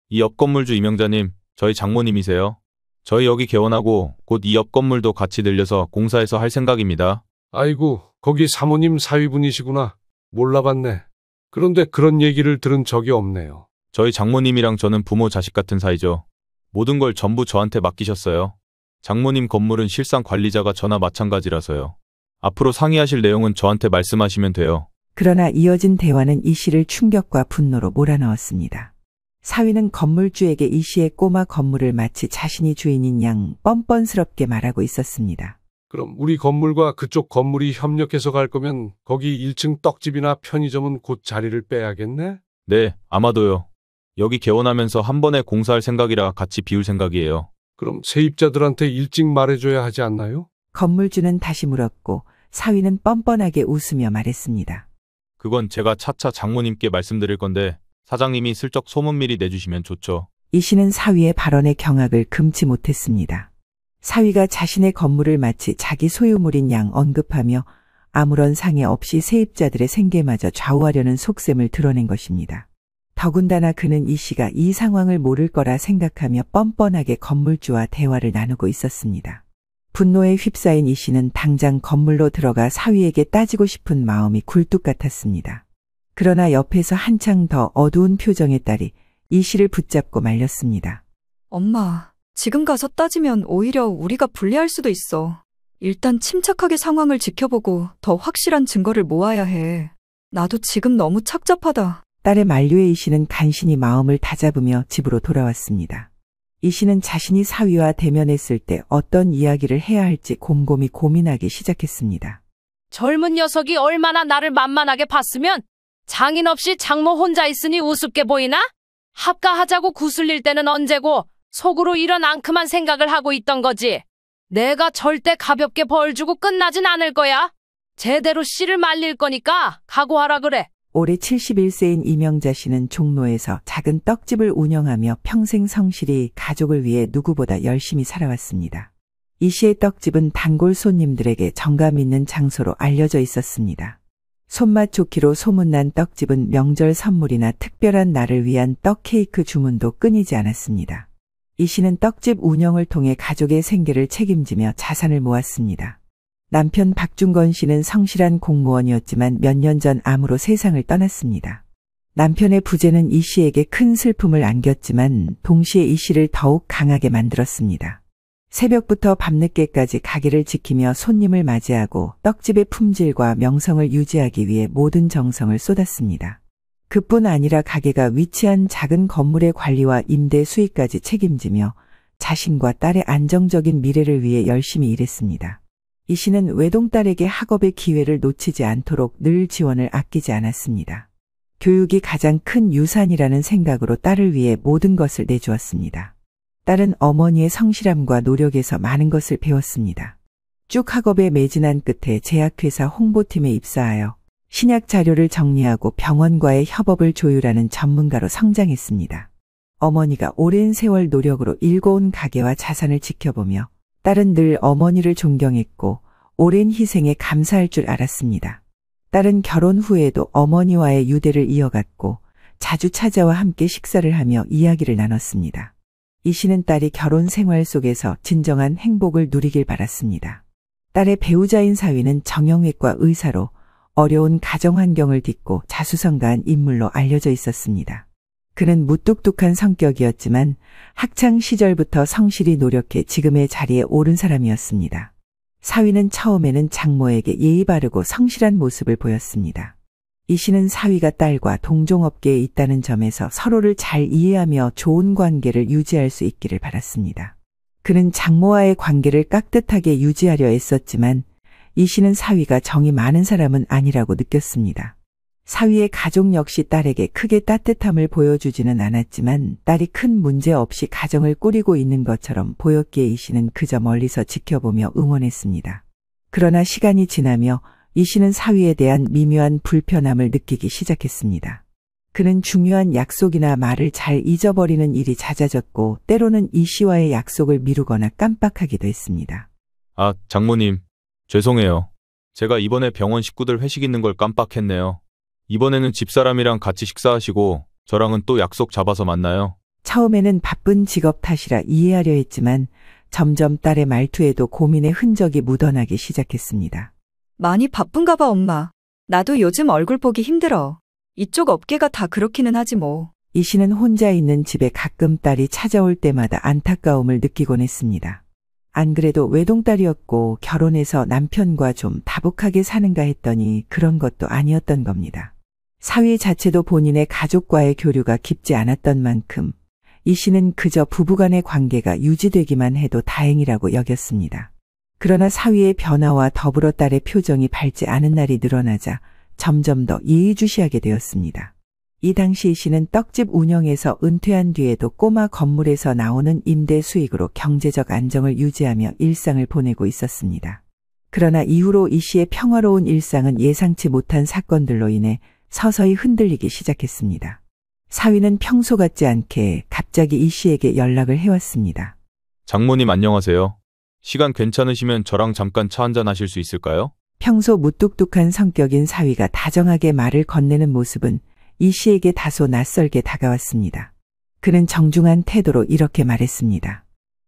이 옆 건물주 이명자님, 저희 장모님이세요. 저희 여기 개원하고 곧 이 옆 건물도 같이 늘려서 공사해서 할 생각입니다. 아이고, 거기 사모님 사위분이시구나. 몰라봤네. 그런데 그런 얘기를 들은 적이 없네요. 저희 장모님이랑 저는 부모 자식 같은 사이죠. 모든 걸 전부 저한테 맡기셨어요. 장모님 건물은 실상 관리자가 저나 마찬가지라서요. 앞으로 상의하실 내용은 저한테 말씀하시면 돼요. 그러나 이어진 대화는 이 씨를 충격과 분노로 몰아넣었습니다. 사위는 건물주에게 이 씨의 꼬마 건물을 마치 자신이 주인인 양 뻔뻔스럽게 말하고 있었습니다. 그럼 우리 건물과 그쪽 건물이 협력해서 갈 거면 거기 1층 떡집이나 편의점은 곧 자리를 빼야겠네? 네, 아마도요. 여기 개원하면서 한 번에 공사할 생각이라 같이 비울 생각이에요. 그럼 세입자들한테 일찍 말해줘야 하지 않나요? 건물주는 다시 물었고 사위는 뻔뻔하게 웃으며 말했습니다. 그건 제가 차차 장모님께 말씀드릴 건데 사장님이 슬쩍 소문 미리 내주시면 좋죠. 이 씨는 사위의 발언에 경악을 금치 못했습니다. 사위가 자신의 건물을 마치 자기 소유물인 양 언급하며 아무런 상의 없이 세입자들의 생계마저 좌우하려는 속셈을 드러낸 것입니다. 더군다나 그는 이 씨가 이 상황을 모를 거라 생각하며 뻔뻔하게 건물주와 대화를 나누고 있었습니다. 분노에 휩싸인 이 씨는 당장 건물로 들어가 사위에게 따지고 싶은 마음이 굴뚝 같았습니다. 그러나 옆에서 한창 더 어두운 표정의 딸이 이 씨를 붙잡고 말렸습니다. 엄마, 지금 가서 따지면 오히려 우리가 불리할 수도 있어. 일단 침착하게 상황을 지켜보고 더 확실한 증거를 모아야 해. 나도 지금 너무 착잡하다. 딸의 만류에 이 씨는 간신히 마음을 다잡으며 집으로 돌아왔습니다. 이 씨는 자신이 사위와 대면했을 때 어떤 이야기를 해야 할지 곰곰이 고민하기 시작했습니다. 젊은 녀석이 얼마나 나를 만만하게 봤으면 장인 없이 장모 혼자 있으니 우습게 보이나? 합가하자고 구슬릴 때는 언제고 속으로 이런 앙큼한 생각을 하고 있던 거지. 내가 절대 가볍게 벌 주고 끝나진 않을 거야. 제대로 씨를 말릴 거니까 각오하라 그래. 올해 71세인 이명자 씨는 종로에서 작은 떡집을 운영하며 평생 성실히 가족을 위해 누구보다 열심히 살아왔습니다. 이 씨의 떡집은 단골 손님들에게 정감 있는 장소로 알려져 있었습니다. 손맛 좋기로 소문난 떡집은 명절 선물이나 특별한 날을 위한 떡 케이크 주문도 끊이지 않았습니다. 이 씨는 떡집 운영을 통해 가족의 생계를 책임지며 자산을 모았습니다. 남편 박중건 씨는 성실한 공무원이었지만 몇 년 전 암으로 세상을 떠났습니다. 남편의 부재는 이 씨에게 큰 슬픔을 안겼지만 동시에 이 씨를 더욱 강하게 만들었습니다. 새벽부터 밤늦게까지 가게를 지키며 손님을 맞이하고 떡집의 품질과 명성을 유지하기 위해 모든 정성을 쏟았습니다. 그뿐 아니라 가게가 위치한 작은 건물의 관리와 임대 수익까지 책임지며 자신과 딸의 안정적인 미래를 위해 열심히 일했습니다. 이 씨는 외동딸에게 학업의 기회를 놓치지 않도록 늘 지원을 아끼지 않았습니다. 교육이 가장 큰 유산이라는 생각으로 딸을 위해 모든 것을 내주었습니다. 딸은 어머니의 성실함과 노력에서 많은 것을 배웠습니다. 쭉 학업에 매진한 끝에 제약회사 홍보팀에 입사하여 신약 자료를 정리하고 병원과의 협업을 조율하는 전문가로 성장했습니다. 어머니가 오랜 세월 노력으로 일궈온 가게와 자산을 지켜보며 딸은 늘 어머니를 존경했고 오랜 희생에 감사할 줄 알았습니다. 딸은 결혼 후에도 어머니와의 유대를 이어갔고 자주 찾아와 함께 식사를 하며 이야기를 나눴습니다. 이 씨는 딸이 결혼 생활 속에서 진정한 행복을 누리길 바랐습니다. 딸의 배우자인 사위는 정형외과 의사로 어려운 가정 환경을 딛고 자수성가한 인물로 알려져 있었습니다. 그는 무뚝뚝한 성격이었지만 학창 시절부터 성실히 노력해 지금의 자리에 오른 사람이었습니다. 사위는 처음에는 장모에게 예의 바르고 성실한 모습을 보였습니다. 이 씨는 사위가 딸과 동종업계에 있다는 점에서 서로를 잘 이해하며 좋은 관계를 유지할 수 있기를 바랐습니다. 그는 장모와의 관계를 깍듯하게 유지하려 애썼지만 이 씨는 사위가 정이 많은 사람은 아니라고 느꼈습니다. 사위의 가족 역시 딸에게 크게 따뜻함을 보여주지는 않았지만 딸이 큰 문제 없이 가정을 꾸리고 있는 것처럼 보였기에 이 씨는 그저 멀리서 지켜보며 응원했습니다. 그러나 시간이 지나며 이 씨는 사위에 대한 미묘한 불편함을 느끼기 시작했습니다. 그는 중요한 약속이나 말을 잘 잊어버리는 일이 잦아졌고 때로는 이 씨와의 약속을 미루거나 깜빡하기도 했습니다. 아, 장모님. 죄송해요. 제가 이번에 병원 식구들 회식 있는 걸 깜빡했네요. 이번에는 집사람이랑 같이 식사하시고 저랑은 또 약속 잡아서 만나요. 처음에는 바쁜 직업 탓이라 이해하려 했지만 점점 딸의 말투에도 고민의 흔적이 묻어나기 시작했습니다. 많이 바쁜가 봐, 엄마. 나도 요즘 얼굴 보기 힘들어. 이쪽 업계가 다 그렇기는 하지 뭐. 이 씨는 혼자 있는 집에 가끔 딸이 찾아올 때마다 안타까움을 느끼곤 했습니다. 안 그래도 외동딸이었고 결혼해서 남편과 좀 다복하게 사는가 했더니 그런 것도 아니었던 겁니다. 사위 자체도 본인의 가족과의 교류가 깊지 않았던 만큼 이 씨는 그저 부부간의 관계가 유지되기만 해도 다행이라고 여겼습니다. 그러나 사위의 변화와 더불어 딸의 표정이 밝지 않은 날이 늘어나자 점점 더 예의주시하게 되었습니다. 이 당시 이 씨는 떡집 운영에서 은퇴한 뒤에도 꼬마 건물에서 나오는 임대 수익으로 경제적 안정을 유지하며 일상을 보내고 있었습니다. 그러나 이후로 이 씨의 평화로운 일상은 예상치 못한 사건들로 인해 서서히 흔들리기 시작했습니다. 사위는 평소 같지 않게 갑자기 이 씨에게 연락을 해왔습니다. 장모님 안녕하세요. 시간 괜찮으시면 저랑 잠깐 차 한잔 하실 수 있을까요? 평소 무뚝뚝한 성격인 사위가 다정하게 말을 건네는 모습은 이 씨에게 다소 낯설게 다가왔습니다. 그는 정중한 태도로 이렇게 말했습니다.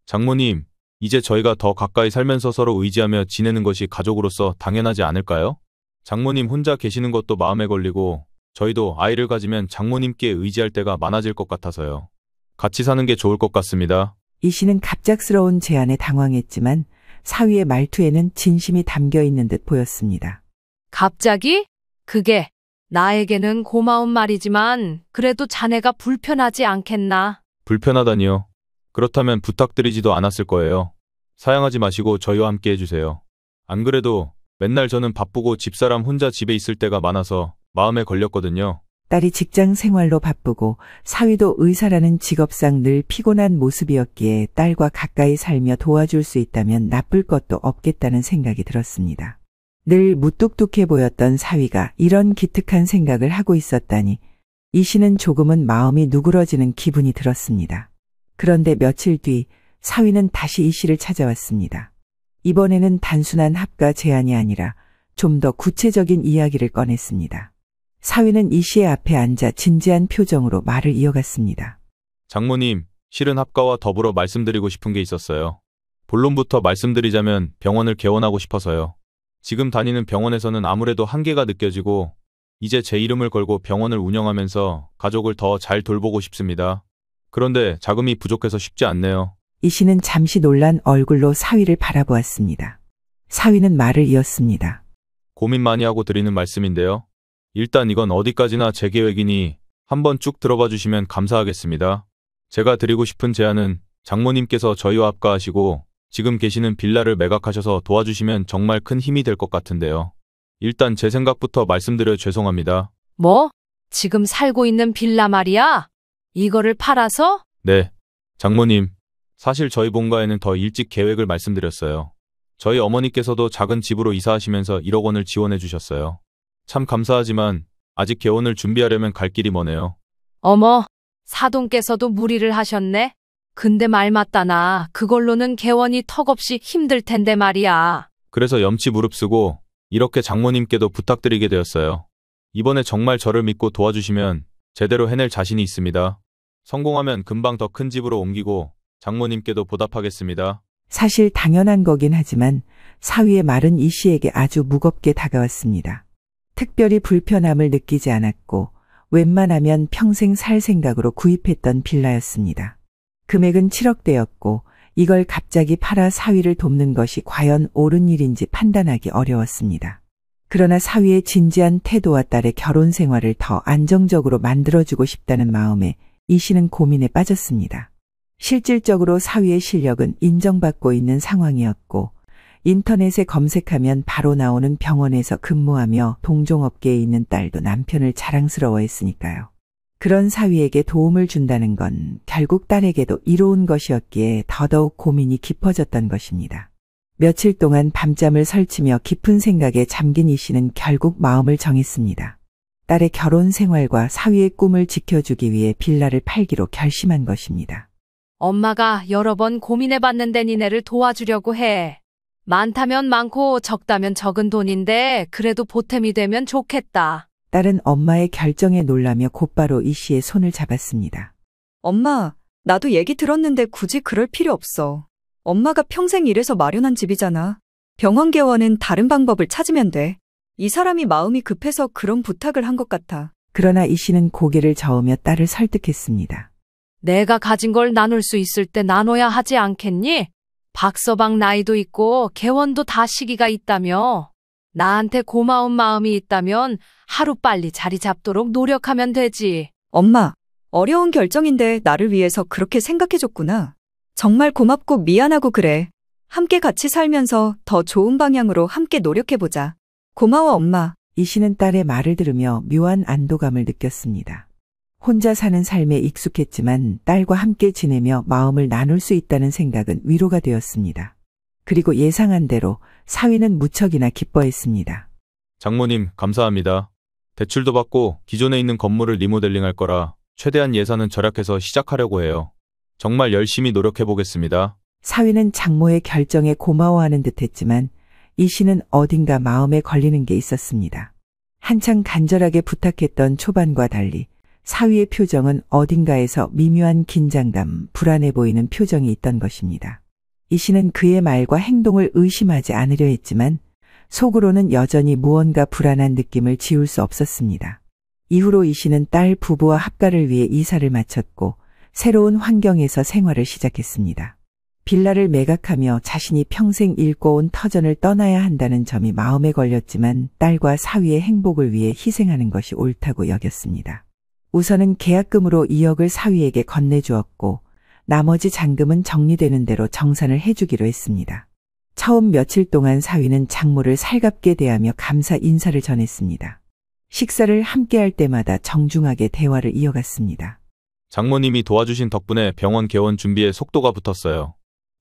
장모님, 이제 저희가 더 가까이 살면서 서로 의지하며 지내는 것이 가족으로서 당연하지 않을까요? 장모님 혼자 계시는 것도 마음에 걸리고 저희도 아이를 가지면 장모님께 의지할 때가 많아질 것 같아서요. 같이 사는 게 좋을 것 같습니다. 이 씨는 갑작스러운 제안에 당황했지만 사위의 말투에는 진심이 담겨 있는 듯 보였습니다. 갑자기? 그게 나에게는 고마운 말이지만 그래도 자네가 불편하지 않겠나? 불편하다니요. 그렇다면 부탁드리지도 않았을 거예요. 사양하지 마시고 저희와 함께 해주세요. 안 그래도 맨날 저는 바쁘고 집사람 혼자 집에 있을 때가 많아서 마음에 걸렸거든요. 딸이 직장 생활로 바쁘고 사위도 의사라는 직업상 늘 피곤한 모습이었기에 딸과 가까이 살며 도와줄 수 있다면 나쁠 것도 없겠다는 생각이 들었습니다. 늘 무뚝뚝해 보였던 사위가 이런 기특한 생각을 하고 있었다니 이 씨는 조금은 마음이 누그러지는 기분이 들었습니다. 그런데 며칠 뒤 사위는 다시 이 씨를 찾아왔습니다. 이번에는 단순한 합가 제안이 아니라 좀 더 구체적인 이야기를 꺼냈습니다. 사위는 이 씨의 앞에 앉아 진지한 표정으로 말을 이어갔습니다. 장모님, 실은 합가와 더불어 말씀드리고 싶은 게 있었어요. 본론부터 말씀드리자면 병원을 개원하고 싶어서요. 지금 다니는 병원에서는 아무래도 한계가 느껴지고 이제 제 이름을 걸고 병원을 운영하면서 가족을 더 잘 돌보고 싶습니다. 그런데 자금이 부족해서 쉽지 않네요. 이 씨는 잠시 놀란 얼굴로 사위를 바라보았습니다. 사위는 말을 이었습니다. 고민 많이 하고 드리는 말씀인데요. 일단 이건 어디까지나 제 계획이니 한번 쭉 들어봐 주시면 감사하겠습니다. 제가 드리고 싶은 제안은 장모님께서 저희와 합가하시고 지금 계시는 빌라를 매각하셔서 도와주시면 정말 큰 힘이 될 것 같은데요. 일단 제 생각부터 말씀드려 죄송합니다. 뭐? 지금 살고 있는 빌라 말이야? 이거를 팔아서? 네. 장모님, 사실 저희 본가에는 더 일찍 계획을 말씀드렸어요. 저희 어머니께서도 작은 집으로 이사하시면서 1억 원을 지원해 주셨어요. 참 감사하지만 아직 개원을 준비하려면 갈 길이 머네요. 어머, 사돈께서도 무리를 하셨네? 근데 말 맞다나 그걸로는 개원이 턱없이 힘들 텐데 말이야. 그래서 염치 무릅쓰고 이렇게 장모님께도 부탁드리게 되었어요. 이번에 정말 저를 믿고 도와주시면 제대로 해낼 자신이 있습니다. 성공하면 금방 더 큰 집으로 옮기고 장모님께도 보답하겠습니다. 사실 당연한 거긴 하지만 사위의 말은 이 씨에게 아주 무겁게 다가왔습니다. 특별히 불편함을 느끼지 않았고 웬만하면 평생 살 생각으로 구입했던 빌라였습니다. 금액은 7억대였고 이걸 갑자기 팔아 사위를 돕는 것이 과연 옳은 일인지 판단하기 어려웠습니다. 그러나 사위의 진지한 태도와 딸의 결혼 생활을 더 안정적으로 만들어주고 싶다는 마음에 이 씨는 고민에 빠졌습니다. 실질적으로 사위의 실력은 인정받고 있는 상황이었고 인터넷에 검색하면 바로 나오는 병원에서 근무하며 동종업계에 있는 딸도 남편을 자랑스러워했으니까요. 그런 사위에게 도움을 준다는 건 결국 딸에게도 이로운 것이었기에 더더욱 고민이 깊어졌던 것입니다. 며칠 동안 밤잠을 설치며 깊은 생각에 잠긴 이 씨는 결국 마음을 정했습니다. 딸의 결혼 생활과 사위의 꿈을 지켜주기 위해 빌라를 팔기로 결심한 것입니다. 엄마가 여러 번 고민해봤는데 니네를 도와주려고 해. 많다면 많고 적다면 적은 돈인데 그래도 보탬이 되면 좋겠다. 딸은 엄마의 결정에 놀라며 곧바로 이 씨의 손을 잡았습니다. 엄마, 나도 얘기 들었는데 굳이 그럴 필요 없어. 엄마가 평생 일해서 마련한 집이잖아. 병원 개원은 다른 방법을 찾으면 돼. 이 사람이 마음이 급해서 그런 부탁을 한 것 같아. 그러나 이 씨는 고개를 저으며 딸을 설득했습니다. 내가 가진 걸 나눌 수 있을 때 나눠야 하지 않겠니? 박서방 나이도 있고 개원도 다 시기가 있다며. 나한테 고마운 마음이 있다면 하루빨리 자리 잡도록 노력하면 되지. 엄마, 어려운 결정인데 나를 위해서 그렇게 생각해줬구나. 정말 고맙고 미안하고 그래. 함께 같이 살면서 더 좋은 방향으로 함께 노력해보자. 고마워, 엄마. 이 씨는 딸의 말을 들으며 묘한 안도감을 느꼈습니다. 혼자 사는 삶에 익숙했지만 딸과 함께 지내며 마음을 나눌 수 있다는 생각은 위로가 되었습니다. 그리고 예상한 대로 사위는 무척이나 기뻐했습니다. 장모님, 감사합니다. 대출도 받고 기존에 있는 건물을 리모델링 할 거라 최대한 예산은 절약해서 시작하려고 해요. 정말 열심히 노력해 보겠습니다. 사위는 장모의 결정에 고마워하는 듯했지만 이 씨는 어딘가 마음에 걸리는 게 있었습니다. 한창 간절하게 부탁했던 초반과 달리 사위의 표정은 어딘가에서 미묘한 긴장감, 불안해 보이는 표정이 있던 것입니다. 이 씨는 그의 말과 행동을 의심하지 않으려 했지만 속으로는 여전히 무언가 불안한 느낌을 지울 수 없었습니다. 이후로 이 씨는 딸 부부와 합가를 위해 이사를 마쳤고 새로운 환경에서 생활을 시작했습니다. 빌라를 매각하며 자신이 평생 일궈온 터전을 떠나야 한다는 점이 마음에 걸렸지만 딸과 사위의 행복을 위해 희생하는 것이 옳다고 여겼습니다. 우선은 계약금으로 2억을 사위에게 건네주었고 나머지 잔금은 정리되는 대로 정산을 해주기로 했습니다. 처음 며칠 동안 사위는 장모를 살갑게 대하며 감사 인사를 전했습니다. 식사를 함께할 때마다 정중하게 대화를 이어갔습니다. 장모님이 도와주신 덕분에 병원 개원 준비에 속도가 붙었어요.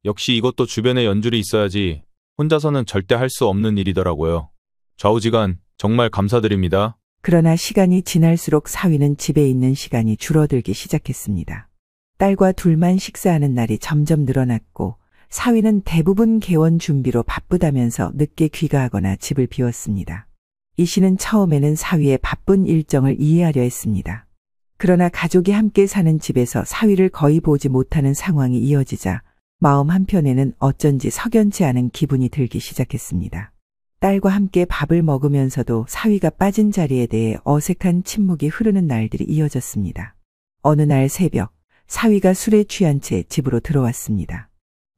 역시 이것도 주변에 연줄이 있어야지 혼자서는 절대 할 수 없는 일이더라고요. 좌우지간 정말 감사드립니다. 그러나 시간이 지날수록 사위는 집에 있는 시간이 줄어들기 시작했습니다. 딸과 둘만 식사하는 날이 점점 늘어났고 사위는 대부분 개원 준비로 바쁘다면서 늦게 귀가하거나 집을 비웠습니다. 이 씨는 처음에는 사위의 바쁜 일정을 이해하려 했습니다. 그러나 가족이 함께 사는 집에서 사위를 거의 보지 못하는 상황이 이어지자 마음 한편에는 어쩐지 석연치 않은 기분이 들기 시작했습니다. 딸과 함께 밥을 먹으면서도 사위가 빠진 자리에 대해 어색한 침묵이 흐르는 날들이 이어졌습니다. 어느 날 새벽, 사위가 술에 취한 채 집으로 들어왔습니다.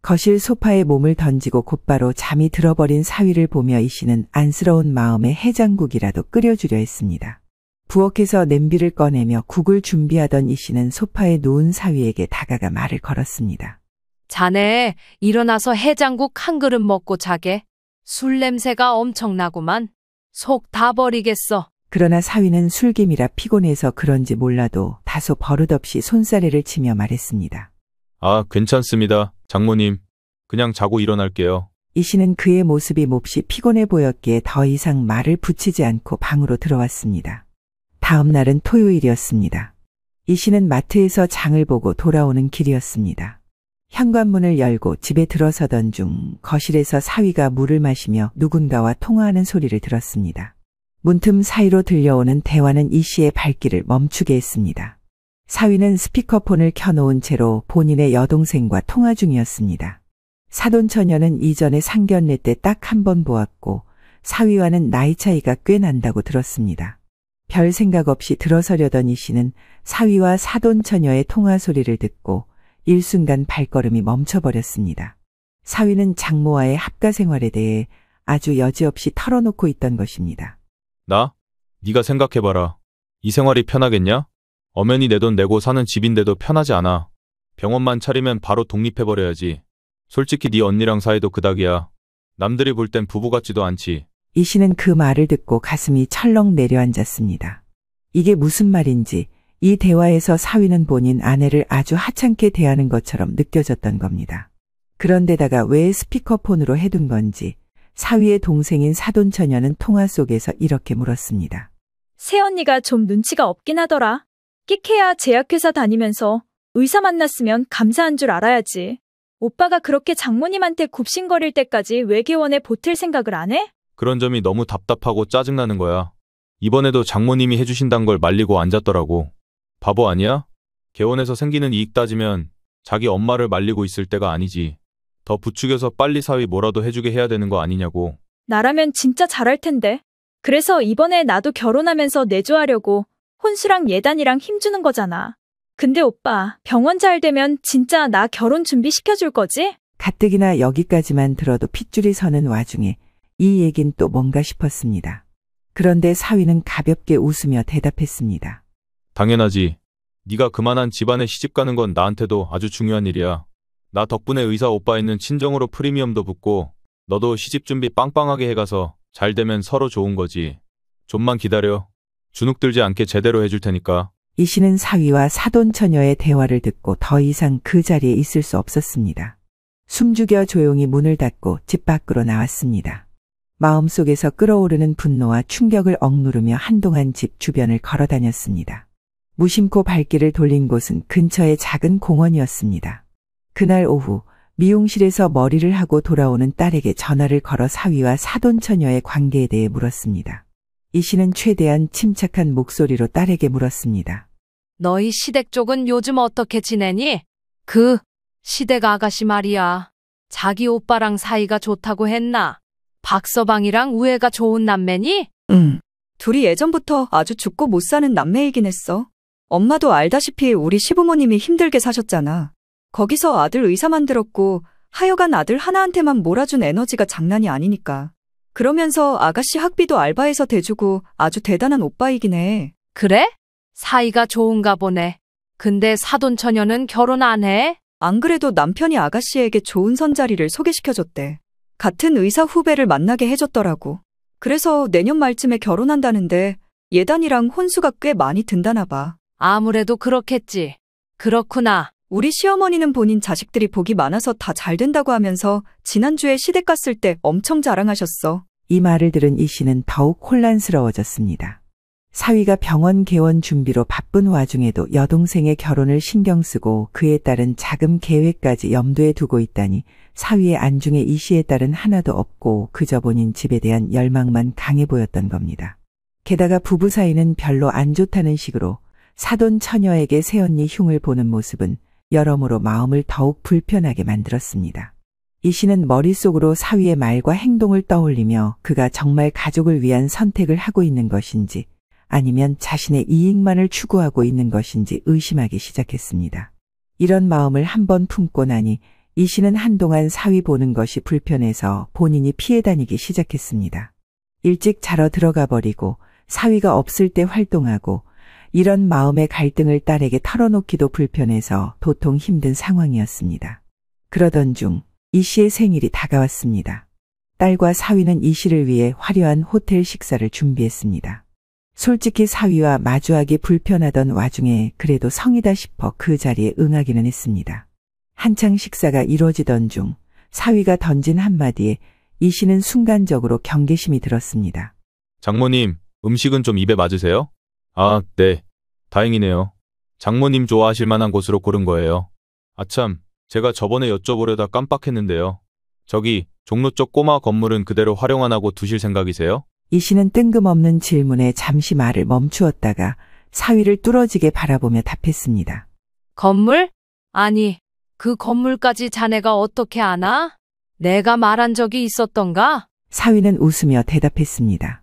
거실 소파에 몸을 던지고 곧바로 잠이 들어버린 사위를 보며 이 씨는 안쓰러운 마음에 해장국이라도 끓여주려 했습니다. 부엌에서 냄비를 꺼내며 국을 준비하던 이 씨는 소파에 누운 사위에게 다가가 말을 걸었습니다. 자네, 일어나서 해장국 한 그릇 먹고 자게. 술 냄새가 엄청나구만. 속 다 버리겠어. 그러나 사위는 술김이라 피곤해서 그런지 몰라도 다소 버릇없이 손사래를 치며 말했습니다. 아, 괜찮습니다. 장모님, 그냥 자고 일어날게요. 이 씨는 그의 모습이 몹시 피곤해 보였기에 더 이상 말을 붙이지 않고 방으로 들어왔습니다. 다음 날은 토요일이었습니다. 이 씨는 마트에서 장을 보고 돌아오는 길이었습니다. 현관문을 열고 집에 들어서던 중 거실에서 사위가 물을 마시며 누군가와 통화하는 소리를 들었습니다. 문틈 사이로 들려오는 대화는 이 씨의 발길을 멈추게 했습니다. 사위는 스피커폰을 켜놓은 채로 본인의 여동생과 통화 중이었습니다. 사돈처녀는 이전에 상견례 때 딱 한 번 보았고 사위와는 나이 차이가 꽤 난다고 들었습니다. 별 생각 없이 들어서려던 이 씨는 사위와 사돈처녀의 통화 소리를 듣고 일순간 발걸음이 멈춰버렸습니다. 사위는 장모와의 합가 생활에 대해 아주 여지없이 털어놓고 있던 것입니다. 나? 네가 생각해봐라. 이 생활이 편하겠냐? 엄연히 내 돈 내고 사는 집인데도 편하지 않아. 병원만 차리면 바로 독립해버려야지. 솔직히 네 언니랑 사이도 그닥이야. 남들이 볼 땐 부부 같지도 않지. 이 씨는 그 말을 듣고 가슴이 철렁 내려앉았습니다. 이게 무슨 말인지 이 대화에서 사위는 본인 아내를 아주 하찮게 대하는 것처럼 느껴졌던 겁니다. 그런데다가 왜 스피커폰으로 해둔 건지 사위의 동생인 사돈처녀는 통화 속에서 이렇게 물었습니다. 새언니가 좀 눈치가 없긴 하더라. 끽해야 제약회사 다니면서 의사 만났으면 감사한 줄 알아야지. 오빠가 그렇게 장모님한테 굽신거릴 때까지 외계원에 보탤 생각을 안 해? 그런 점이 너무 답답하고 짜증나는 거야. 이번에도 장모님이 해주신단 걸 말리고 앉았더라고. 바보 아니야? 개원에서 생기는 이익 따지면 자기 엄마를 말리고 있을 때가 아니지. 더 부추겨서 빨리 사위 뭐라도 해주게 해야 되는 거 아니냐고. 나라면 진짜 잘할 텐데. 그래서 이번에 나도 결혼하면서 내조하려고 혼수랑 예단이랑 힘주는 거잖아. 근데 오빠, 병원 잘 되면 진짜 나 결혼 준비시켜줄 거지? 가뜩이나 여기까지만 들어도 핏줄이 서는 와중에 이 얘긴 또 뭔가 싶었습니다. 그런데 사위는 가볍게 웃으며 대답했습니다. 당연하지. 네가 그만한 집안에 시집가는 건 나한테도 아주 중요한 일이야. 나 덕분에 의사 오빠 있는 친정으로 프리미엄도 붙고 너도 시집 준비 빵빵하게 해가서 잘 되면 서로 좋은 거지. 좀만 기다려. 주눅 들지 않게 제대로 해줄 테니까. 이 씨는 사위와 사돈처녀의 대화를 듣고 더 이상 그 자리에 있을 수 없었습니다. 숨죽여 조용히 문을 닫고 집 밖으로 나왔습니다. 마음속에서 끓어오르는 분노와 충격을 억누르며 한동안 집 주변을 걸어 다녔습니다. 무심코 발길을 돌린 곳은 근처의 작은 공원이었습니다. 그날 오후 미용실에서 머리를 하고 돌아오는 딸에게 전화를 걸어 사위와 사돈처녀의 관계에 대해 물었습니다. 이 씨는 최대한 침착한 목소리로 딸에게 물었습니다. 너희 시댁 쪽은 요즘 어떻게 지내니? 시댁 아가씨 말이야. 자기 오빠랑 사이가 좋다고 했나? 박서방이랑 우애가 좋은 남매니? 응. 둘이 예전부터 아주 죽고 못 사는 남매이긴 했어. 엄마도 알다시피 우리 시부모님이 힘들게 사셨잖아. 거기서 아들 의사만 들었고 하여간 아들 하나한테만 몰아준 에너지가 장난이 아니니까. 그러면서 아가씨 학비도 알바해서 대주고 아주 대단한 오빠이긴 해. 그래? 사이가 좋은가 보네. 근데 사돈처녀는 결혼 안 해? 안 그래도 남편이 아가씨에게 좋은 선자리를 소개시켜줬대. 같은 의사 후배를 만나게 해줬더라고. 그래서 내년 말쯤에 결혼한다는데 예단이랑 혼수가 꽤 많이 든다나 봐. 아무래도 그렇겠지. 그렇구나. 우리 시어머니는 본인 자식들이 복이 많아서 다 잘 된다고 하면서 지난주에 시댁 갔을 때 엄청 자랑하셨어. 이 말을 들은 이 씨는 더욱 혼란스러워졌습니다. 사위가 병원 개원 준비로 바쁜 와중에도 여동생의 결혼을 신경 쓰고 그에 따른 자금 계획까지 염두에 두고 있다니 사위의 안중에 이 씨의 딸은 하나도 없고 그저 본인 집에 대한 열망만 강해 보였던 겁니다. 게다가 부부 사이는 별로 안 좋다는 식으로 사돈 처녀에게 새언니 흉을 보는 모습은 여러모로 마음을 더욱 불편하게 만들었습니다. 이 씨는 머릿속으로 사위의 말과 행동을 떠올리며 그가 정말 가족을 위한 선택을 하고 있는 것인지 아니면 자신의 이익만을 추구하고 있는 것인지 의심하기 시작했습니다. 이런 마음을 한번 품고 나니 이 씨는 한동안 사위 보는 것이 불편해서 본인이 피해 다니기 시작했습니다. 일찍 자러 들어가 버리고 사위가 없을 때 활동하고 이런 마음의 갈등을 딸에게 털어놓기도 불편해서 도통 힘든 상황이었습니다. 그러던 중 이 씨의 생일이 다가왔습니다. 딸과 사위는 이 씨를 위해 화려한 호텔 식사를 준비했습니다. 솔직히 사위와 마주하기 불편하던 와중에 그래도 성이다 싶어 그 자리에 응하기는 했습니다. 한창 식사가 이루어지던 중 사위가 던진 한마디에 이 씨는 순간적으로 경계심이 들었습니다. 장모님, 음식은 좀 입에 맞으세요? 아, 네. 다행이네요. 장모님 좋아하실 만한 곳으로 고른 거예요. 아참, 제가 저번에 여쭤보려다 깜빡했는데요. 저기 종로 쪽 꼬마 건물은 그대로 활용 안 하고 두실 생각이세요? 이 씨는 뜬금없는 질문에 잠시 말을 멈추었다가 사위를 뚫어지게 바라보며 답했습니다. 건물? 아니, 그 건물까지 자네가 어떻게 아나? 내가 말한 적이 있었던가? 사위는 웃으며 대답했습니다.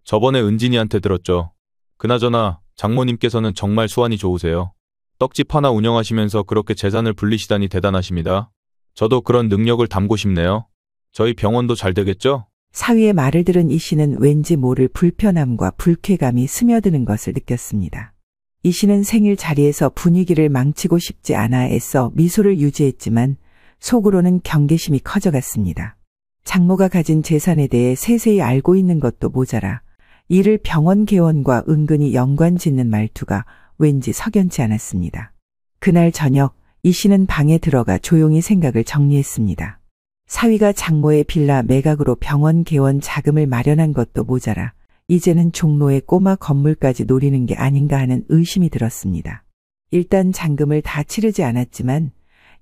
저번에 은진이한테 들었죠. 그나저나 장모님께서는 정말 수완이 좋으세요. 떡집 하나 운영하시면서 그렇게 재산을 불리시다니 대단하십니다. 저도 그런 능력을 담고 싶네요. 저희 병원도 잘 되겠죠? 사위의 말을 들은 이 씨는 왠지 모를 불편함과 불쾌감이 스며드는 것을 느꼈습니다. 이 씨는 생일 자리에서 분위기를 망치고 싶지 않아 애써 미소를 유지했지만 속으로는 경계심이 커져갔습니다. 장모가 가진 재산에 대해 세세히 알고 있는 것도 모자라 이를 병원 개원과 은근히 연관짓는 말투가 왠지 석연치 않았습니다. 그날 저녁 이 씨는 방에 들어가 조용히 생각을 정리했습니다. 사위가 장모의 빌라 매각으로 병원 개원 자금을 마련한 것도 모자라 이제는 종로의 꼬마 건물까지 노리는 게 아닌가 하는 의심이 들었습니다. 일단 잔금을 다 치르지 않았지만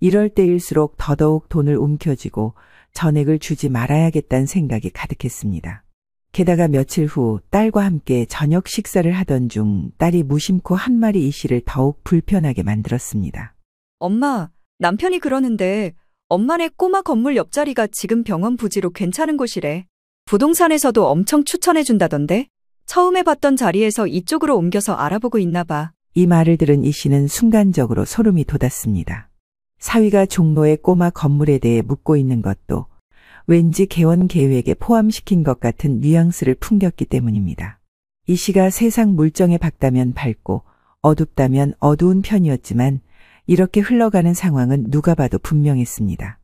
이럴 때일수록 더더욱 돈을 움켜쥐고 전액을 주지 말아야겠다는 생각이 가득했습니다. 게다가 며칠 후 딸과 함께 저녁 식사를 하던 중 딸이 무심코 한 말이 이 씨를 더욱 불편하게 만들었습니다. 엄마, 남편이 그러는데 엄마네 꼬마 건물 옆자리가 지금 병원 부지로 괜찮은 곳이래. 부동산에서도 엄청 추천해준다던데? 처음에 봤던 자리에서 이쪽으로 옮겨서 알아보고 있나 봐. 이 말을 들은 이 씨는 순간적으로 소름이 돋았습니다. 사위가 종로의 꼬마 건물에 대해 묻고 있는 것도 왠지 개원 계획에 포함시킨 것 같은 뉘앙스를 풍겼기 때문입니다. 이 씨가 세상 물정에 밝다면 밝고 어둡다면 어두운 편이었지만 이렇게 흘러가는 상황은 누가 봐도 분명했습니다.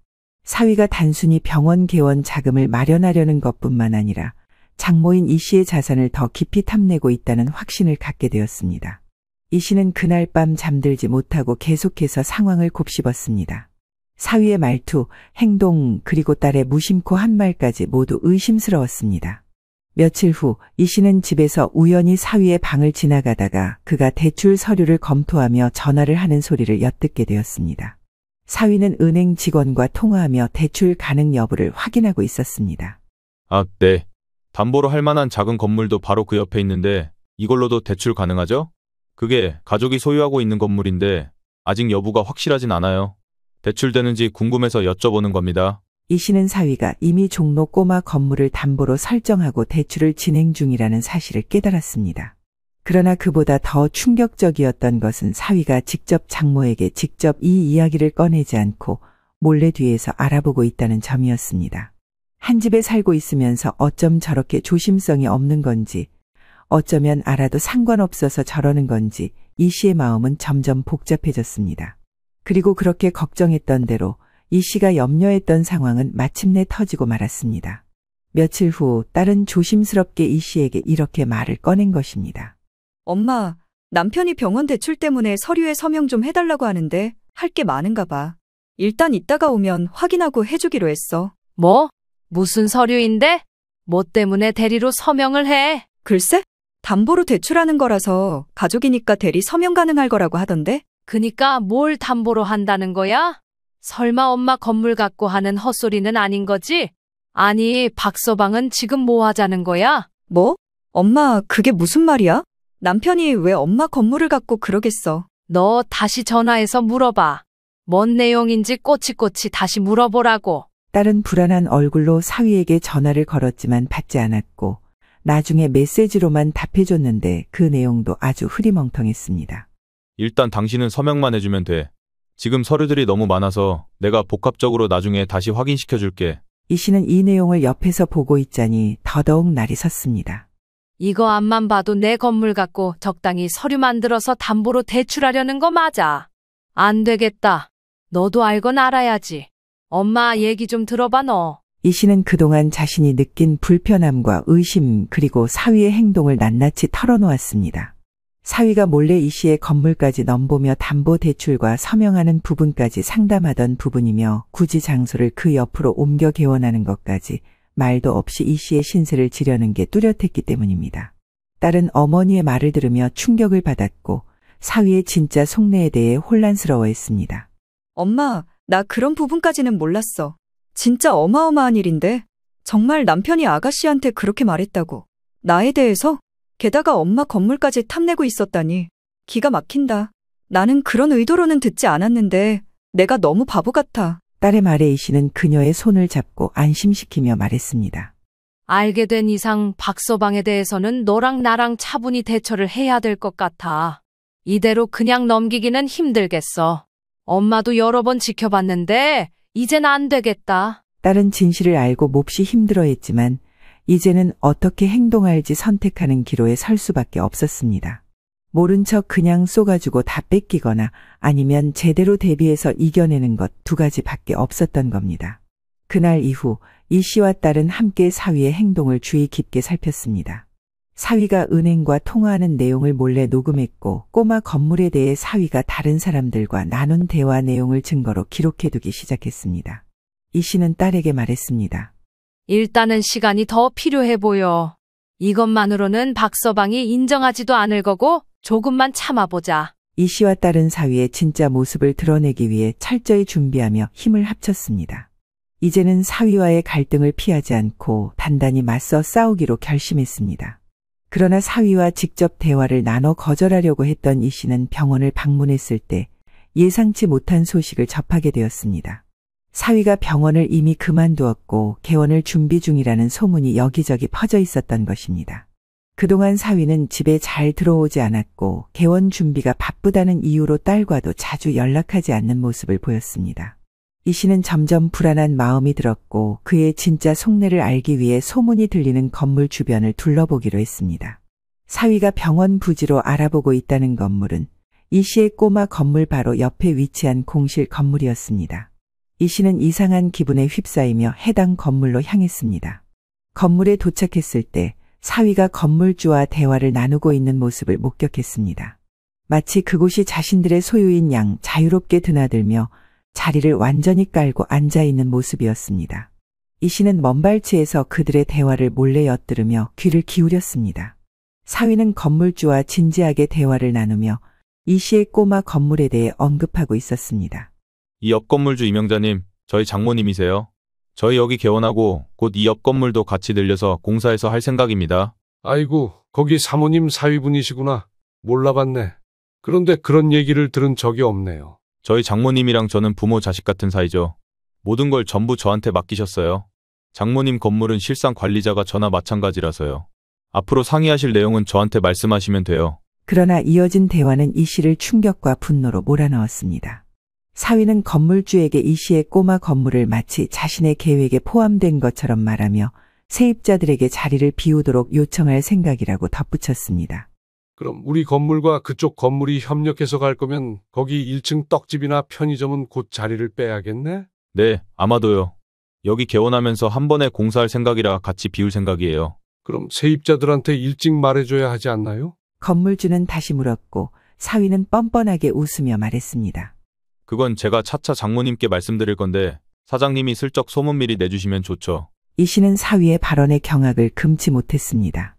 사위가 단순히 병원 개원 자금을 마련하려는 것뿐만 아니라 장모인 이 씨의 자산을 더 깊이 탐내고 있다는 확신을 갖게 되었습니다. 이 씨는 그날 밤 잠들지 못하고 계속해서 상황을 곱씹었습니다. 사위의 말투, 행동, 그리고 딸의 무심코 한 말까지 모두 의심스러웠습니다. 며칠 후 이 씨는 집에서 우연히 사위의 방을 지나가다가 그가 대출 서류를 검토하며 전화를 하는 소리를 엿듣게 되었습니다. 사위는 은행 직원과 통화하며 대출 가능 여부를 확인하고 있었습니다. 아, 네. 담보로 할 만한 작은 건물도 바로 그 옆에 있는데 이걸로도 대출 가능하죠? 그게 가족이 소유하고 있는 건물인데 아직 여부가 확실하진 않아요. 대출되는지 궁금해서 여쭤보는 겁니다. 이 씨는 사위가 이미 종로 꼬마 건물을 담보로 설정하고 대출을 진행 중이라는 사실을 깨달았습니다. 그러나 그보다 더 충격적이었던 것은 사위가 직접 장모에게 직접 이 이야기를 꺼내지 않고 몰래 뒤에서 알아보고 있다는 점이었습니다. 한 집에 살고 있으면서 어쩜 저렇게 조심성이 없는 건지, 어쩌면 알아도 상관없어서 저러는 건지 이 씨의 마음은 점점 복잡해졌습니다. 그리고 그렇게 걱정했던 대로 이 씨가 염려했던 상황은 마침내 터지고 말았습니다. 며칠 후 딸은 조심스럽게 이 씨에게 이렇게 말을 꺼낸 것입니다. 엄마, 남편이 병원 대출 때문에 서류에 서명 좀 해달라고 하는데 할 게 많은가 봐. 일단 이따가 오면 확인하고 해주기로 했어. 뭐? 무슨 서류인데? 뭐 때문에 대리로 서명을 해? 글쎄? 담보로 대출하는 거라서 가족이니까 대리 서명 가능할 거라고 하던데? 그니까 뭘 담보로 한다는 거야? 설마 엄마 건물 갖고 하는 헛소리는 아닌 거지? 아니, 박서방은 지금 뭐 하자는 거야? 뭐? 엄마, 그게 무슨 말이야? 남편이 왜 엄마 건물을 갖고 그러겠어? 너 다시 전화해서 물어봐. 뭔 내용인지 꼬치꼬치 다시 물어보라고. 딸은 불안한 얼굴로 사위에게 전화를 걸었지만 받지 않았고 나중에 메시지로만 답해줬는데 그 내용도 아주 흐리멍텅했습니다. 일단 당신은 서명만 해주면 돼. 지금 서류들이 너무 많아서 내가 복합적으로 나중에 다시 확인시켜줄게. 이 씨는 이 내용을 옆에서 보고 있자니 더더욱 날이 섰습니다. 이거 앞만 봐도 내 건물 갖고 적당히 서류 만들어서 담보로 대출하려는 거 맞아. 안 되겠다. 너도 알건 알아야지. 엄마 얘기 좀 들어봐 너. 이 씨는 그동안 자신이 느낀 불편함과 의심 그리고 사위의 행동을 낱낱이 털어놓았습니다. 사위가 몰래 이 씨의 건물까지 넘보며 담보대출과 서명하는 부분까지 상담하던 부분이며 굳이 장소를 그 옆으로 옮겨 개원하는 것까지 말도 없이 이 씨의 신세를 지려는 게 뚜렷했기 때문입니다. 딸은 어머니의 말을 들으며 충격을 받았고 사위의 진짜 속내에 대해 혼란스러워했습니다. 엄마, 나 그런 부분까지는 몰랐어. 진짜 어마어마한 일인데? 정말 남편이 아가씨한테 그렇게 말했다고. 나에 대해서? 게다가 엄마 건물까지 탐내고 있었다니. 기가 막힌다. 나는 그런 의도로는 듣지 않았는데 내가 너무 바보 같아. 딸의 말에 이 씨는 그녀의 손을 잡고 안심시키며 말했습니다. 알게 된 이상 박서방에 대해서는 너랑 나랑 차분히 대처를 해야 될 것 같아. 이대로 그냥 넘기기는 힘들겠어. 엄마도 여러 번 지켜봤는데 이젠 안 되겠다. 딸은 진실을 알고 몹시 힘들어했지만 이제는 어떻게 행동할지 선택하는 기로에 설 수밖에 없었습니다. 모른 척 그냥 쏘가지고 다 뺏기거나 아니면 제대로 대비해서 이겨내는 것 두 가지밖에 없었던 겁니다. 그날 이후 이 씨와 딸은 함께 사위의 행동을 주의 깊게 살폈습니다. 사위가 은행과 통화하는 내용을 몰래 녹음했고 꼬마 건물에 대해 사위가 다른 사람들과 나눈 대화 내용을 증거로 기록해두기 시작했습니다. 이 씨는 딸에게 말했습니다. 일단은 시간이 더 필요해 보여. 이것만으로는 박서방이 인정하지도 않을 거고 조금만 참아보자. 이 씨와 딸은 사위의 진짜 모습을 드러내기 위해 철저히 준비하며 힘을 합쳤습니다. 이제는 사위와의 갈등을 피하지 않고 단단히 맞서 싸우기로 결심했습니다. 그러나 사위와 직접 대화를 나눠 거절하려고 했던 이 씨는 병원을 방문했을 때 예상치 못한 소식을 접하게 되었습니다. 사위가 병원을 이미 그만두었고 개원을 준비 중이라는 소문이 여기저기 퍼져 있었던 것입니다. 그동안 사위는 집에 잘 들어오지 않았고 개원 준비가 바쁘다는 이유로 딸과도 자주 연락하지 않는 모습을 보였습니다. 이 씨는 점점 불안한 마음이 들었고 그의 진짜 속내를 알기 위해 소문이 들리는 건물 주변을 둘러보기로 했습니다. 사위가 병원 부지로 알아보고 있다는 건물은 이 씨의 꼬마 건물 바로 옆에 위치한 공실 건물이었습니다. 이 씨는 이상한 기분에 휩싸이며 해당 건물로 향했습니다. 건물에 도착했을 때 사위가 건물주와 대화를 나누고 있는 모습을 목격했습니다. 마치 그곳이 자신들의 소유인 양 자유롭게 드나들며 자리를 완전히 깔고 앉아있는 모습이었습니다. 이 씨는 먼발치에서 그들의 대화를 몰래 엿들으며 귀를 기울였습니다. 사위는 건물주와 진지하게 대화를 나누며 이 씨의 꼬마 건물에 대해 언급하고 있었습니다. 이 옆 건물주 이명자님, 저희 장모님이세요. 저희 여기 개원하고 곧 이 옆 건물도 같이 늘려서 공사해서 할 생각입니다. 아이고, 거기 사모님 사위분이시구나. 몰라봤네. 그런데 그런 얘기를 들은 적이 없네요. 저희 장모님이랑 저는 부모 자식 같은 사이죠. 모든 걸 전부 저한테 맡기셨어요. 장모님 건물은 실상 관리자가 저나 마찬가지라서요. 앞으로 상의하실 내용은 저한테 말씀하시면 돼요. 그러나 이어진 대화는 이 씨를 충격과 분노로 몰아넣었습니다. 사위는 건물주에게 이 씨의 꼬마 건물을 마치 자신의 계획에 포함된 것처럼 말하며 세입자들에게 자리를 비우도록 요청할 생각이라고 덧붙였습니다. 그럼 우리 건물과 그쪽 건물이 협력해서 갈 거면 거기 1층 떡집이나 편의점은 곧 자리를 빼야겠네? 네, 아마도요. 여기 개원하면서 한 번에 공사할 생각이라 같이 비울 생각이에요. 그럼 세입자들한테 일찍 말해줘야 하지 않나요? 건물주는 다시 물었고 사위는 뻔뻔하게 웃으며 말했습니다. 그건 제가 차차 장모님께 말씀드릴 건데 사장님이 슬쩍 소문 미리 내주시면 좋죠. 이 씨는 사위의 발언에 경악을 금치 못했습니다.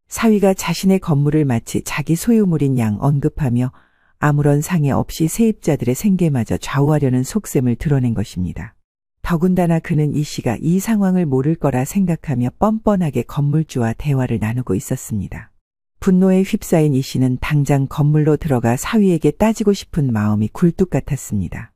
사위가 자신의 건물을 마치 자기 소유물인 양 언급하며 아무런 상의 없이 세입자들의 생계마저 좌우하려는 속셈을 드러낸 것입니다. 더군다나 그는 이 씨가 이 상황을 모를 거라 생각하며 뻔뻔하게 건물주와 대화를 나누고 있었습니다. 분노에 휩싸인 이 씨는 당장 건물로 들어가 사위에게 따지고 싶은 마음이 굴뚝 같았습니다.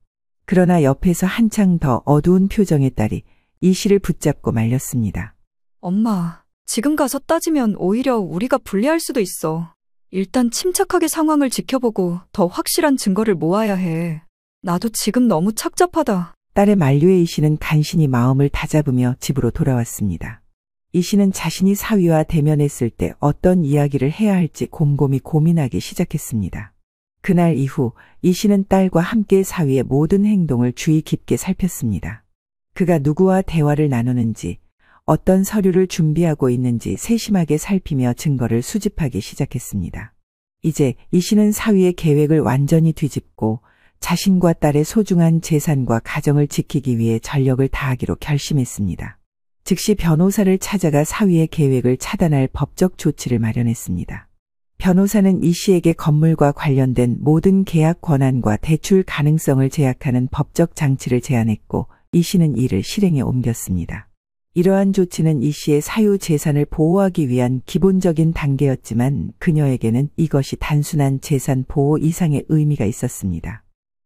그러나 옆에서 한창 더 어두운 표정의 딸이 이 씨를 붙잡고 말렸습니다. 엄마, 지금 가서 따지면 오히려 우리가 불리할 수도 있어. 일단 침착하게 상황을 지켜보고 더 확실한 증거를 모아야 해. 나도 지금 너무 착잡하다. 딸의 만류에 이 씨는 간신히 마음을 다잡으며 집으로 돌아왔습니다. 이 씨는 자신이 사위와 대면했을 때 어떤 이야기를 해야 할지 곰곰이 고민하기 시작했습니다. 그날 이후 이 씨는 딸과 함께 사위의 모든 행동을 주의 깊게 살폈습니다. 그가 누구와 대화를 나누는지, 어떤 서류를 준비하고 있는지 세심하게 살피며 증거를 수집하기 시작했습니다. 이제 이 씨는 사위의 계획을 완전히 뒤집고 자신과 딸의 소중한 재산과 가정을 지키기 위해 전력을 다하기로 결심했습니다. 즉시 변호사를 찾아가 사위의 계획을 차단할 법적 조치를 마련했습니다. 변호사는 이 씨에게 건물과 관련된 모든 계약 권한과 대출 가능성을 제약하는 법적 장치를 제안했고 이 씨는 이를 실행에 옮겼습니다. 이러한 조치는 이 씨의 사유 재산을 보호하기 위한 기본적인 단계였지만 그녀에게는 이것이 단순한 재산 보호 이상의 의미가 있었습니다.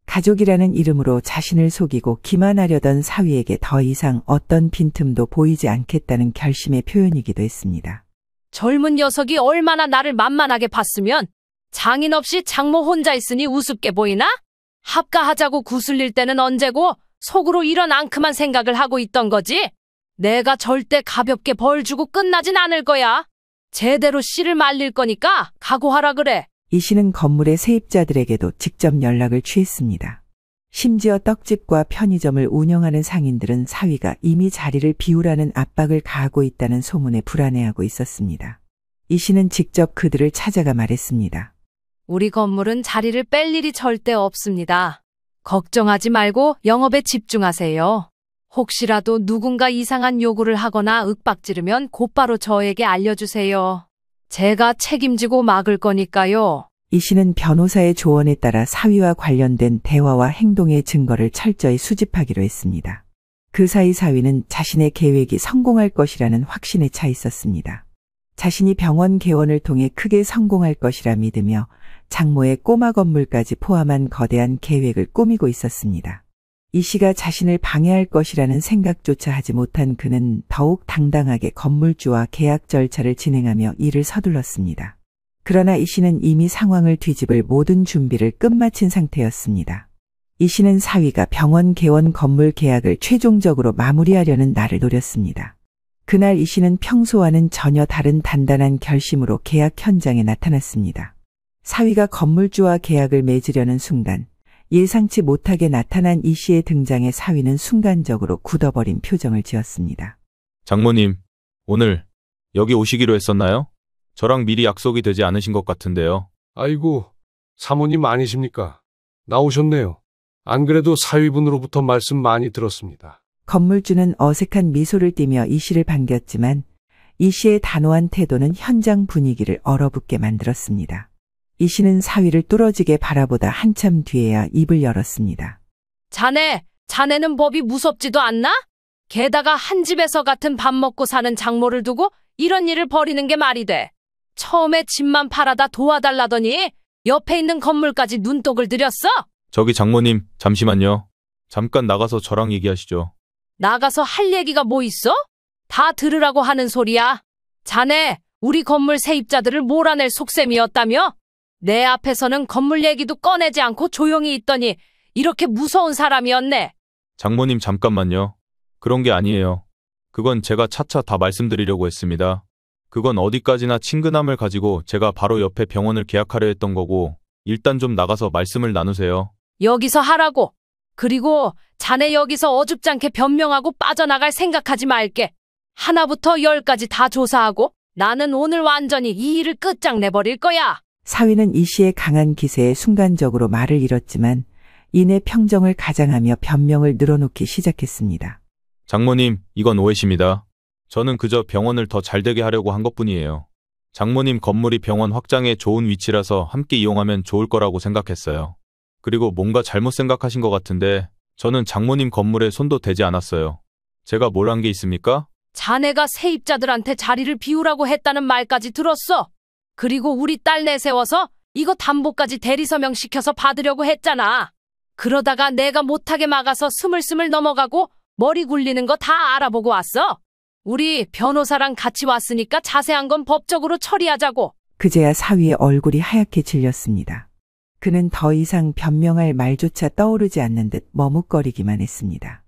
가족이라는 이름으로 자신을 속이고 기만하려던 사위에게 더 이상 어떤 빈틈도 보이지 않겠다는 결심의 표현이기도 했습니다. 젊은 녀석이 얼마나 나를 만만하게 봤으면 장인 없이 장모 혼자 있으니 우습게 보이나? 합가하자고 구슬릴 때는 언제고 속으로 이런 앙큼한 생각을 하고 있던 거지? 내가 절대 가볍게 벌 주고 끝나진 않을 거야. 제대로 씨를 말릴 거니까 각오하라 그래. 이 씨는 건물의 세입자들에게도 직접 연락을 취했습니다. 심지어 떡집과 편의점을 운영하는 상인들은 사위가 이미 자리를 비우라는 압박을 가하고 있다는 소문에 불안해하고 있었습니다. 이 씨는 직접 그들을 찾아가 말했습니다. 우리 건물은 자리를 뺄 일이 절대 없습니다. 걱정하지 말고 영업에 집중하세요. 혹시라도 누군가 이상한 요구를 하거나 윽박지르면 곧바로 저에게 알려주세요. 제가 책임지고 막을 거니까요. 이 씨는 변호사의 조언에 따라 사위와 관련된 대화와 행동의 증거를 철저히 수집하기로 했습니다. 그 사이 사위는 자신의 계획이 성공할 것이라는 확신에 차 있었습니다. 자신이 병원 개원을 통해 크게 성공할 것이라 믿으며 장모의 꼬마 건물까지 포함한 거대한 계획을 꾸미고 있었습니다. 이 씨가 자신을 방해할 것이라는 생각조차 하지 못한 그는 더욱 당당하게 건물주와 계약 절차를 진행하며 일을 서둘렀습니다. 그러나 이 씨는 이미 상황을 뒤집을 모든 준비를 끝마친 상태였습니다. 이 씨는 사위가 병원 개원 건물 계약을 최종적으로 마무리하려는 날을 노렸습니다. 그날 이 씨는 평소와는 전혀 다른 단단한 결심으로 계약 현장에 나타났습니다. 사위가 건물주와 계약을 맺으려는 순간 예상치 못하게 나타난 이 씨의 등장에 사위는 순간적으로 굳어버린 표정을 지었습니다. 장모님, 오늘 여기 오시기로 했었나요? 저랑 미리 약속이 되지 않으신 것 같은데요. 아이고, 사모님 아니십니까? 나오셨네요. 안 그래도 사위분으로부터 말씀 많이 들었습니다. 건물주는 어색한 미소를 띠며 이 씨를 반겼지만 이 씨의 단호한 태도는 현장 분위기를 얼어붙게 만들었습니다. 이 씨는 사위를 뚫어지게 바라보다 한참 뒤에야 입을 열었습니다. 자네는 법이 무섭지도 않나? 게다가 한 집에서 같은 밥 먹고 사는 장모를 두고 이런 일을 벌이는 게 말이 돼. 처음에 집만 팔아다 도와달라더니 옆에 있는 건물까지 눈독을 들였어? 저기 장모님, 잠시만요. 잠깐 나가서 저랑 얘기하시죠. 나가서 할 얘기가 뭐 있어? 다 들으라고 하는 소리야. 자네, 우리 건물 세입자들을 몰아낼 속셈이었다며? 내 앞에서는 건물 얘기도 꺼내지 않고 조용히 있더니 이렇게 무서운 사람이었네. 장모님 잠깐만요. 그런 게 아니에요. 그건 제가 차차 다 말씀드리려고 했습니다. 그건 어디까지나 친근함을 가지고 제가 바로 옆에 병원을 계약하려 했던 거고 일단 좀 나가서 말씀을 나누세요. 여기서 하라고. 그리고 자네 여기서 어줍잖게 변명하고 빠져나갈 생각하지 말게. 하나부터 열까지 다 조사하고 나는 오늘 완전히 이 일을 끝장내버릴 거야. 사위는 이 씨의 강한 기세에 순간적으로 말을 잃었지만 이내 평정을 가장하며 변명을 늘어놓기 시작했습니다. 장모님, 이건 오해십니다. 저는 그저 병원을 더 잘되게 하려고 한 것뿐이에요. 장모님 건물이 병원 확장에 좋은 위치라서 함께 이용하면 좋을 거라고 생각했어요. 그리고 뭔가 잘못 생각하신 것 같은데 저는 장모님 건물에 손도 대지 않았어요. 제가 뭘 한 게 있습니까? 자네가 세입자들한테 자리를 비우라고 했다는 말까지 들었어. 그리고 우리 딸 내세워서 이거 담보까지 대리서명 시켜서 받으려고 했잖아. 그러다가 내가 못하게 막아서 스물스물 넘어가고 머리 굴리는 거 다 알아보고 왔어. 우리 변호사랑 같이 왔으니까 자세한 건 법적으로 처리하자고. 그제야 사위의 얼굴이 하얗게 질렸습니다. 그는 더 이상 변명할 말조차 떠오르지 않는 듯 머뭇거리기만 했습니다.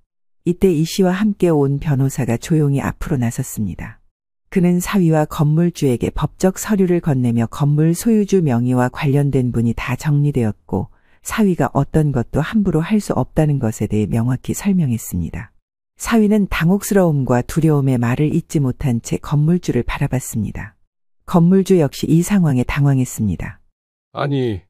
이때 이 씨와 함께 온 변호사가 조용히 앞으로 나섰습니다. 그는 사위와 건물주에게 법적 서류를 건네며 건물 소유주 명의와 관련된 분이 다 정리되었고 사위가 어떤 것도 함부로 할 수 없다는 것에 대해 명확히 설명했습니다. 사위는 당혹스러움과 두려움의 말을 잇지 못한 채 건물주를 바라봤습니다. 건물주 역시 이 상황에 당황했습니다. 아니,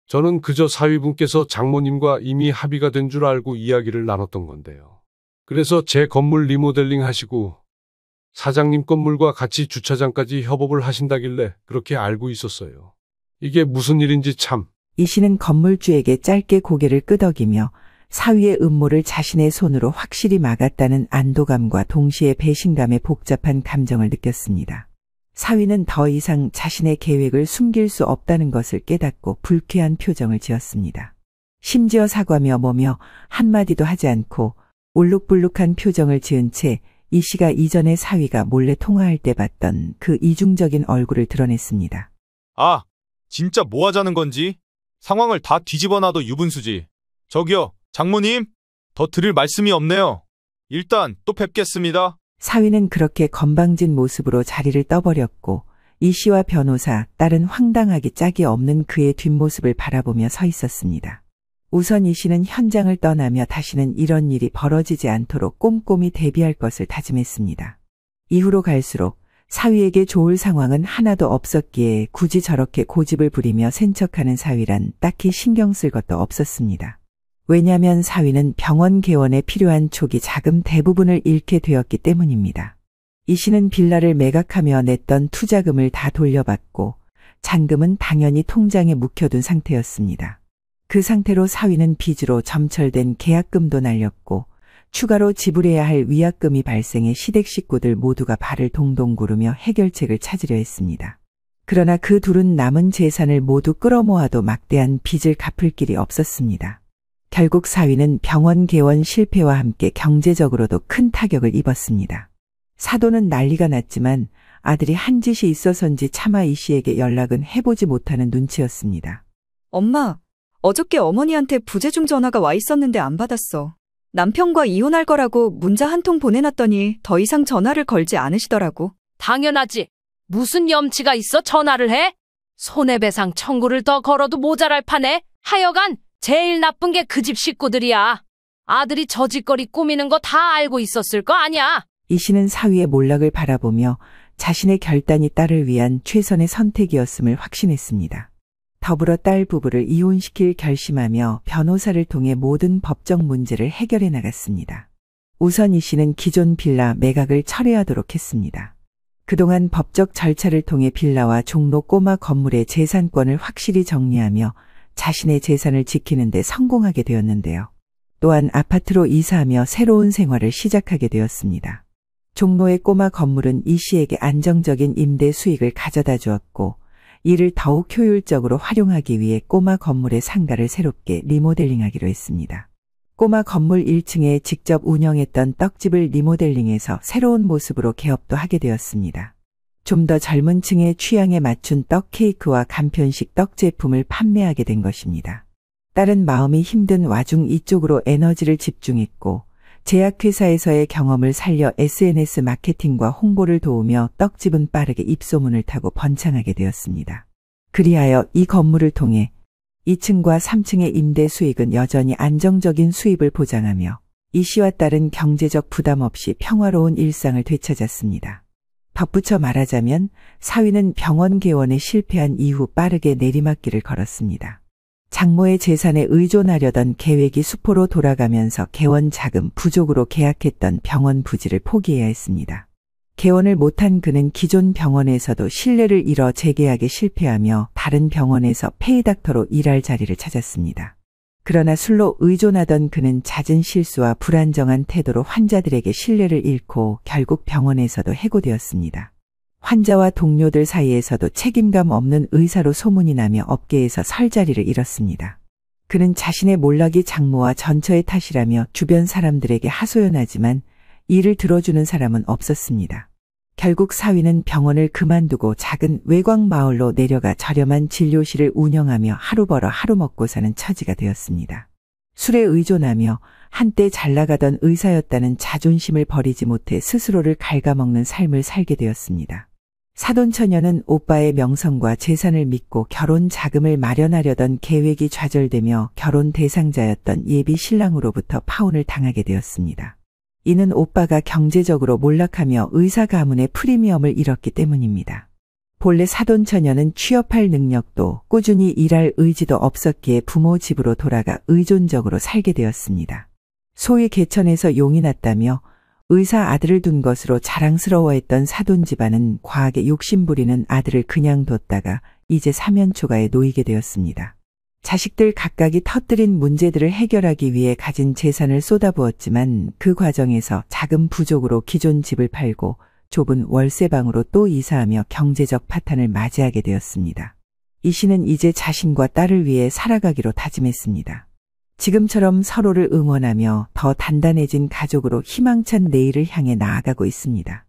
저는 그저 사위분께서 장모님과 이미 합의가 된 줄 알고 이야기를 나눴던 건데요. 그래서 제 건물 리모델링 하시고 사장님 건물과 같이 주차장까지 협업을 하신다길래 그렇게 알고 있었어요. 이게 무슨 일인지 참. 이 씨는 건물주에게 짧게 고개를 끄덕이며 사위의 음모를 자신의 손으로 확실히 막았다는 안도감과 동시에 배신감의 복잡한 감정을 느꼈습니다. 사위는 더 이상 자신의 계획을 숨길 수 없다는 것을 깨닫고 불쾌한 표정을 지었습니다. 심지어 사과며 뭐며 한마디도 하지 않고 울룩불룩한 표정을 지은 채 이 씨가 이전에 사위가 몰래 통화할 때 봤던 그 이중적인 얼굴을 드러냈습니다. 아, 진짜 뭐 하자는 건지? 상황을 다 뒤집어 놔도 유분수지. 저기요, 장모님, 더 드릴 말씀이 없네요. 일단 또 뵙겠습니다. 사위는 그렇게 건방진 모습으로 자리를 떠버렸고 이 씨와 변호사, 딸은 황당하기 짝이 없는 그의 뒷모습을 바라보며 서 있었습니다. 우선 이 씨는 현장을 떠나며 다시는 이런 일이 벌어지지 않도록 꼼꼼히 대비할 것을 다짐했습니다. 이후로 갈수록 사위에게 좋을 상황은 하나도 없었기에 굳이 저렇게 고집을 부리며 센척하는 사위란 딱히 신경 쓸 것도 없었습니다. 왜냐하면 사위는 병원 개원에 필요한 초기 자금 대부분을 잃게 되었기 때문입니다. 이 씨는 빌라를 매각하며 냈던 투자금을 다 돌려받고 잔금은 당연히 통장에 묵혀둔 상태였습니다. 그 상태로 사위는 빚으로 점철된 계약금도 날렸고 추가로 지불해야 할 위약금이 발생해 시댁 식구들 모두가 발을 동동 구르며 해결책을 찾으려 했습니다. 그러나 그 둘은 남은 재산을 모두 끌어모아도 막대한 빚을 갚을 길이 없었습니다. 결국 사위는 병원 개원 실패와 함께 경제적으로도 큰 타격을 입었습니다. 사돈은 난리가 났지만 아들이 한 짓이 있어서인지 차마 이 씨에게 연락은 해보지 못하는 눈치였습니다. 엄마, 어저께 어머니한테 부재중 전화가 와 있었는데 안 받았어. 남편과 이혼할 거라고 문자 한 통 보내놨더니 더 이상 전화를 걸지 않으시더라고. 당연하지. 무슨 염치가 있어 전화를 해? 손해배상 청구를 더 걸어도 모자랄 판에. 하여간 제일 나쁜 게 그 집 식구들이야. 아들이 저 짓거리 꾸미는 거 다 알고 있었을 거 아니야. 이 씨는 사위의 몰락을 바라보며 자신의 결단이 딸을 위한 최선의 선택이었음을 확신했습니다. 더불어 딸 부부를 이혼시킬 결심하며 변호사를 통해 모든 법적 문제를 해결해 나갔습니다. 우선 이 씨는 기존 빌라 매각을 철회하도록 했습니다. 그동안 법적 절차를 통해 빌라와 종로 꼬마 건물의 재산권을 확실히 정리하며 자신의 재산을 지키는 데 성공하게 되었는데요. 또한 아파트로 이사하며 새로운 생활을 시작하게 되었습니다. 종로의 꼬마 건물은 이 씨에게 안정적인 임대 수익을 가져다 주었고 이를 더욱 효율적으로 활용하기 위해 꼬마 건물의 상가를 새롭게 리모델링하기로 했습니다. 꼬마 건물 1층에 직접 운영했던 떡집을 리모델링해서 새로운 모습으로 개업도 하게 되었습니다. 좀 더 젊은 층의 취향에 맞춘 떡 케이크와 간편식 떡 제품을 판매하게 된 것입니다. 딸은 마음이 힘든 와중 이쪽으로 에너지를 집중했고 제약회사에서의 경험을 살려 SNS 마케팅과 홍보를 도우며 떡집은 빠르게 입소문을 타고 번창하게 되었습니다. 그리하여 이 건물을 통해 2층과 3층의 임대 수익은 여전히 안정적인 수입을 보장하며 이 씨와 딸은 경제적 부담 없이 평화로운 일상을 되찾았습니다. 덧붙여 말하자면 사위는 병원 개원에 실패한 이후 빠르게 내리막길을 걸었습니다. 장모의 재산에 의존하려던 계획이 수포로 돌아가면서 개원 자금 부족으로 계약했던 병원 부지를 포기해야 했습니다. 개원을 못한 그는 기존 병원에서도 신뢰를 잃어 재계약에 실패하며 다른 병원에서 페이닥터로 일할 자리를 찾았습니다. 그러나 술로 의존하던 그는 잦은 실수와 불안정한 태도로 환자들에게 신뢰를 잃고 결국 병원에서도 해고되었습니다. 환자와 동료들 사이에서도 책임감 없는 의사로 소문이 나며 업계에서 설 자리를 잃었습니다. 그는 자신의 몰락이 장모와 전처의 탓이라며 주변 사람들에게 하소연하지만 이를 들어주는 사람은 없었습니다. 결국 사위는 병원을 그만두고 작은 외곽 마을로 내려가 저렴한 진료실을 운영하며 하루 벌어 하루 먹고 사는 처지가 되었습니다. 술에 의존하며 한때 잘 나가던 의사였다는 자존심을 버리지 못해 스스로를 갉아먹는 삶을 살게 되었습니다. 사돈 처녀는 오빠의 명성과 재산을 믿고 결혼 자금을 마련하려던 계획이 좌절되며 결혼 대상자였던 예비 신랑으로부터 파혼을 당하게 되었습니다. 이는 오빠가 경제적으로 몰락하며 의사 가문의 프리미엄을 잃었기 때문입니다. 본래 사돈 처녀는 취업할 능력도 꾸준히 일할 의지도 없었기에 부모 집으로 돌아가 의존적으로 살게 되었습니다. 소위 개천에서 용이 났다며 의사 아들을 둔 것으로 자랑스러워했던 사돈 집안은 과하게 욕심부리는 아들을 그냥 뒀다가 이제 사면초가에 놓이게 되었습니다. 자식들 각각이 터뜨린 문제들을 해결하기 위해 가진 재산을 쏟아부었지만 그 과정에서 자금 부족으로 기존 집을 팔고 좁은 월세방으로 또 이사하며 경제적 파탄을 맞이하게 되었습니다. 이 씨는 이제 자신과 딸을 위해 살아가기로 다짐했습니다. 지금처럼 서로를 응원하며 더 단단해진 가족으로 희망찬 내일을 향해 나아가고 있습니다.